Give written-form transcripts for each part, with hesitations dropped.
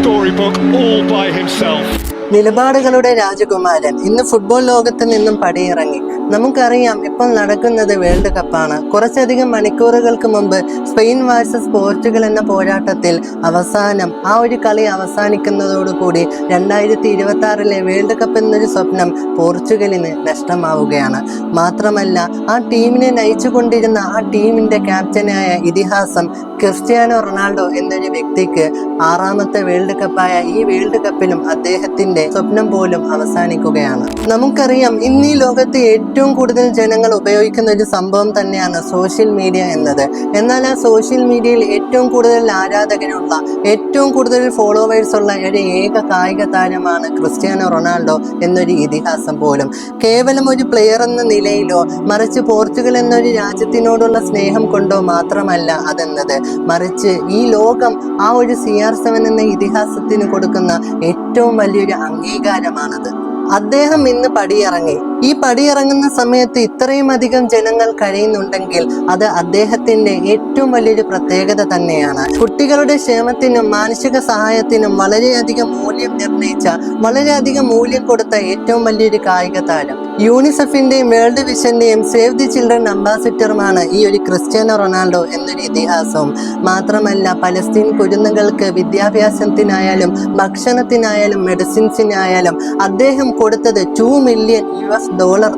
storybook all by himself. നിലപാടുകളുടെ രാജകുമാരൻ ഇന്ന് football ലോകത്ത് നിന്നും പടിയിറങ്ങി. നമുക്കറിയാം ഇപ്പോൾ നടക്കുന്നത് വേൾഡ് കപ്പാണ്. കുറച്ചധികം മണിക്കൂറുകൾക്ക് മുമ്പ് സ്പെയിൻ വേഴ്സസ് പോർച്ചുഗൽ എന്ന പോരാട്ടത്തിൽ അവസാനം ആ ഒരു കളി അവസാനിക്കുന്നതോടുകൂടി 2026 വേൾഡ് കപ്പ് എന്നൊരു സ്വപ്നം പോർച്ചുഗലിന് നഷ്ടമാവുകയാണ്. മാത്രമല്ല ആ ടീമിനെ നയിച്ചുകൊണ്ടിരുന്ന ആ ടീമിന്റെ ക്യാപ്റ്റനായ ഇതിഹാസം ക്രിസ്ത്യാനോ റൊണാൾഡോ എന്നൊരു വ്യക്തിക്ക് 6ാമത്തെ വേൾഡ് കപ്പായ ഈ വേൾഡ് കപ്പിലും അദ്ദേഹത്തിന്റെ സ്വപ്നം പോലും അവസാനിക്കുകയാണ്. നമുക്കറിയാം ഇന്ന് ഈ ലോകത്ത് ഏറ്റവും കൂടുതൽ ജനങ്ങൾ ഉപയോഗിക്കുന്ന ഒരു സംഭവം തന്നെയാണ് സോഷ്യൽ മീഡിയ എന്നത്. എന്നാൽ ആ സോഷ്യൽ മീഡിയയിൽ ഏറ്റവും കൂടുതൽ ആരാധകരുള്ള, ഏറ്റവും കൂടുതൽ ഫോളോവേഴ്സ് ഉള്ള ഒരു ഏക കായിക താരമാണ് ക്രിസ്ത്യാനോ റൊണാൾഡോ എന്നൊരു ഇതിഹാസം പോലും. കേവലം ഒരു പ്ലെയർ എന്ന നിലയിലോ മറിച്ച് പോർച്ചുഗൽ എന്നൊരു രാജ്യത്തിനോടുള്ള സ്നേഹം കൊണ്ടോ മാത്രമല്ല അതെന്നത്, മറിച്ച് ഈ ലോകം ആ ഒരു CR7 എന്ന ഇതിഹാസത്തിന് കൊടുക്കുന്ന ഏറ്റവും വലിയൊരു അംഗീകാരമാണത്. അദ്ദേഹം ഇന്ന് പടിയിറങ്ങി. ഈ പടിയിറങ്ങുന്ന സമയത്ത് ഇത്രയും അധികം ജനങ്ങൾ കഴിയുന്നുണ്ടെങ്കിൽ അത് അദ്ദേഹത്തിന്റെ ഏറ്റവും വലിയൊരു പ്രത്യേകത തന്നെയാണ്. കുട്ടികളുടെ ക്ഷേമത്തിനും മാനസിക സഹായത്തിനും വളരെയധികം മൂല്യം നിർണയിച്ച, വളരെയധികം മൂല്യം കൊടുത്ത ഏറ്റവും വലിയൊരു കായിക താരം. യൂണിസെഫിന്റെയും വേൾഡ് വിഷന്റെയും സേവ് ദി ചിൽഡ്രൻ അംബാസിഡറുമാണ് ഈ ഒരു ക്രിസ്ത്യാനോ റൊണാൾഡോ എന്നൊരു ഇതിഹാസവും. മാത്രമല്ല പലസ്തീൻ കുരുന്നുകൾക്ക് വിദ്യാഭ്യാസത്തിനായാലും ഭക്ഷണത്തിനായാലും മെഡിസിൻസിനായാലും അദ്ദേഹം കൊടുത്തത് $2 മില്യൺ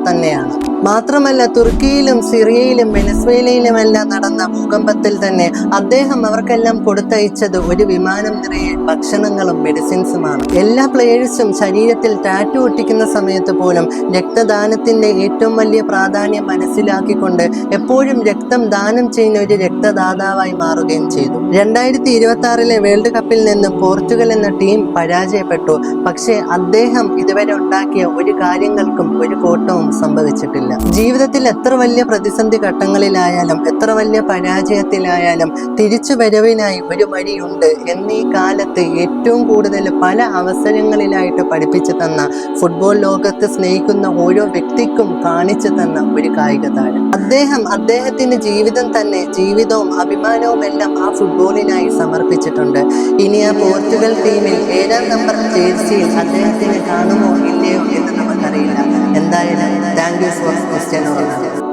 തന്നെയാണ്. മാത്രമല്ല തുർക്കിയിലും സിറിയയിലും വെനസ്വേലയിലുമെല്ലാം നടന്ന ഭൂകമ്പത്തിൽ തന്നെ അദ്ദേഹം അവർക്കെല്ലാം കൊടുത്തയച്ചത് ഒരു വിമാനം നിറയെ ഭക്ഷണങ്ങളും മെഡിസിൻസുമാണ്. എല്ലാ പ്ലേയേഴ്സും ശരീരത്തിൽ ടാറ്റു ഒട്ടിക്കുന്ന സമയത്ത് പോലും രക്തദാനത്തിന്റെ ഏറ്റവും വലിയ പ്രാധാന്യം മനസ്സിലാക്കിക്കൊണ്ട് എപ്പോഴും രക്തം ദാനം ചെയ്യുന്ന ഒരു രക്തദാതാവായി മാറുകയും ചെയ്തു. 2026 വേൾഡ് കപ്പിൽ നിന്ന് പോർച്ചുഗൽ എന്ന ടീം പരാജയപ്പെട്ടു. പക്ഷേ അദ്ദേഹം ഇതുവരെ ഉണ്ടാക്കിയ ഒരു കാര്യങ്ങൾക്കും ഒരു കോട്ടവും സംഭവിച്ചിട്ടില്ല. ജീവിതത്തിൽ എത്ര വലിയ പ്രതിസന്ധി ഘട്ടങ്ങളിലായാലും എത്ര വലിയ പരാജയത്തിലായാലും തിരിച്ചു വരവിനായി ഒരു വഴിയുണ്ട് എന്നീ കാലത്ത് ഏറ്റവും കൂടുതൽ പല അവസരങ്ങളിലായിട്ട് പഠിപ്പിച്ചു തന്ന, ഫുട്ബോൾ ലോകത്ത് സ്നേഹിക്കുന്ന ഓരോ വ്യക്തിക്കും കാണിച്ചു തന്ന ഒരു കായിക താരം. അദ്ദേഹത്തിന്റെ ജീവിതം തന്നെ, ജീവിതവും അഭിമാനവും എല്ലാം ആ ഫുട്ബോളിനായി സമർപ്പിച്ചിട്ടുണ്ട്. ഇനി ആ പോർച്ചുഗൽ ടീമിൽ 7ാം നമ്പർ ജേഴ്സിയിൽ അദ്ദേഹത്തിന് കാണുമോ ഇല്ലയോ എന്ന് നമുക്കറിയില്ല. എന്തായാലും thank you for Cristiano Ronaldo.